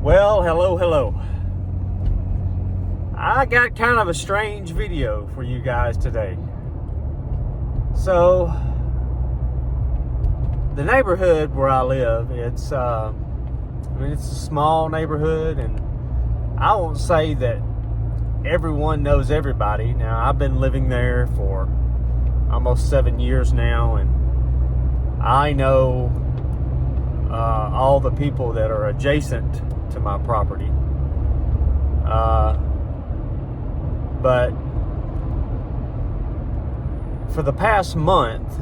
Well, hello. I got kind of a strange video for you guys today. So, the neighborhood where I live, it's a small neighborhood, and I won't say that everyone knows everybody. Now, I've been living there for almost 7 years now, and I know all the people that are adjacent to my property. But for the past month,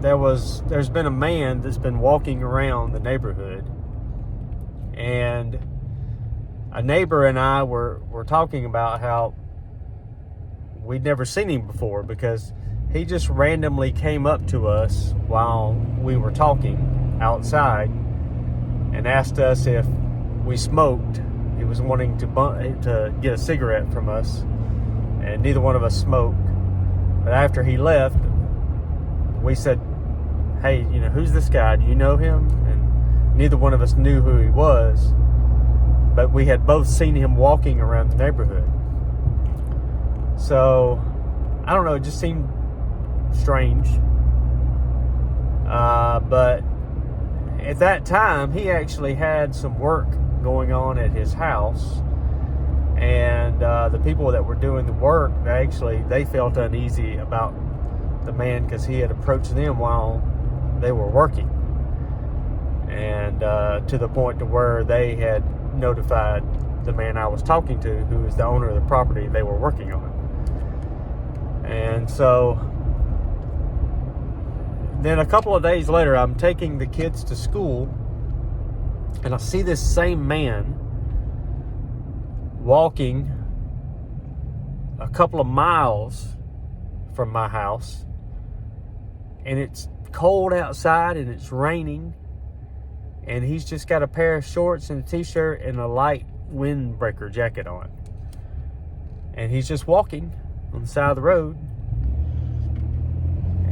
there's been a man that's been walking around the neighborhood, and a neighbor and I were talking about how we'd never seen him before, because he just randomly came up to us while we were talking outside and asked us if we smoked. He was wanting to get a cigarette from us, and neither one of us smoked. But after he left, we said, "Hey, who's this guy? Do you know him?" And neither one of us knew who he was, but we had both seen him walking around the neighborhood. So, I don't know, it just seemed strange. But at that time, he actually had some work going on at his house, and the people that were doing the work, they felt uneasy about the man because he had approached them while they were working, and to the point to where they had notified the man I was talking to, who is the owner of the property they were working on. And so then a couple of days later, I'm taking the kids to school, and I see this same man walking a couple of miles from my house, and it's cold outside and it's raining, and he's just got a pair of shorts and a t-shirt and a light windbreaker jacket on, and he's just walking on the side of the road.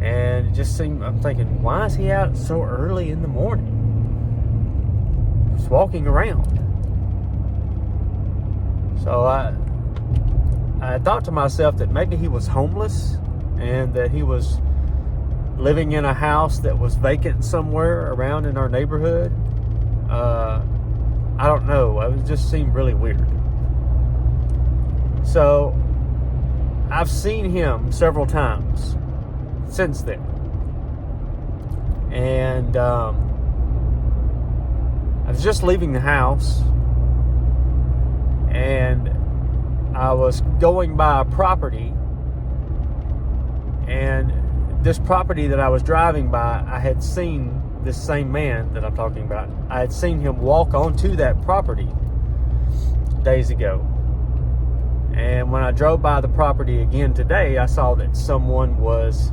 And it just seemed, I'm thinking, why is he out so early in the morning? Just walking around. So I thought to myself that maybe he was homeless, and that he was living in a house that was vacant somewhere around in our neighborhood. I don't know. It just seemed really weird. So I've seen him several times since then, and I was just leaving the house, and I was going by a property, and this property that I was driving by, I had seen this same man that I'm talking about. I had seen him walk onto that property days ago, and when I drove by the property again today, I saw that someone was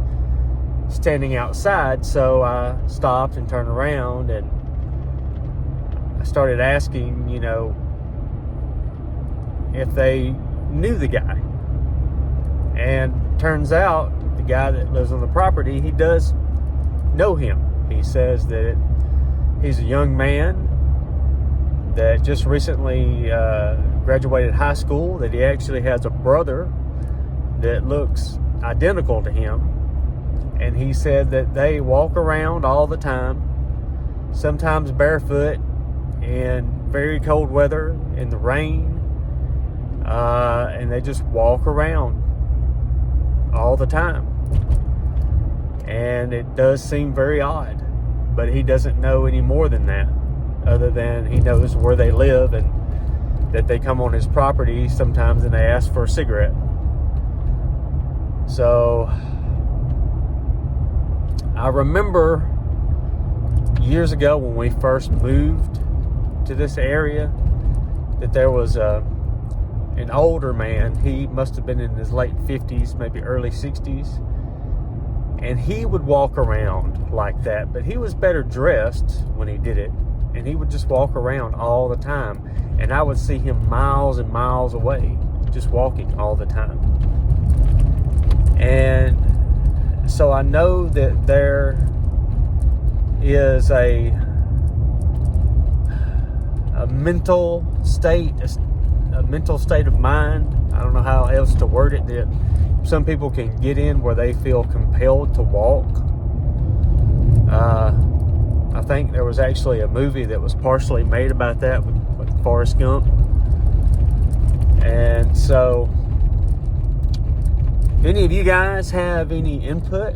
standing outside. So I stopped and turned around, and I started asking, if they knew the guy. And turns out the guy that lives on the property, he does know him. He says that he's a young man that just recently graduated high school, that he actually has a brother that looks identical to him. And he said that they walk around all the time, sometimes barefoot in very cold weather, in the rain, and they just walk around all the time. And it does seem very odd, but he doesn't know any more than that, other than he knows where they live and that they come on his property sometimes and they ask for a cigarette. So I remember years ago when we first moved to this area, that there was an older man. He must have been in his late 50s, maybe early 60s. And he would walk around like that, but he was better dressed when he did it. And he would just walk around all the time. And I would see him miles and miles away, just walking all the time. And so I know that there is a mental state, a mental state of mind. I don't know how else to word it. That some people can get in where they feel compelled to walk. I think there was actually a movie that was partially made about that with Forrest Gump. And so, if any of you guys have any input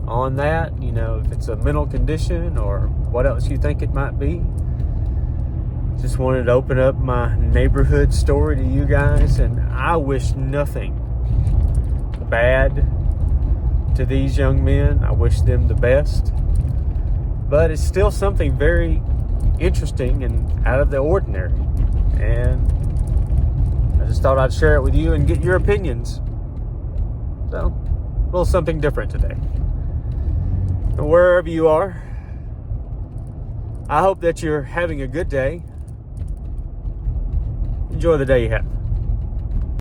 on that, you know, if it's a mental condition or what else you think it might be, just wanted to open up my neighborhood story to you guys. And I wish nothing bad to these young men. I wish them the best. But it's still something very interesting and out of the ordinary. And I just thought I'd share it with you and get your opinions. So, a little something different today. And wherever you are, I hope that you're having a good day. Enjoy the day you have.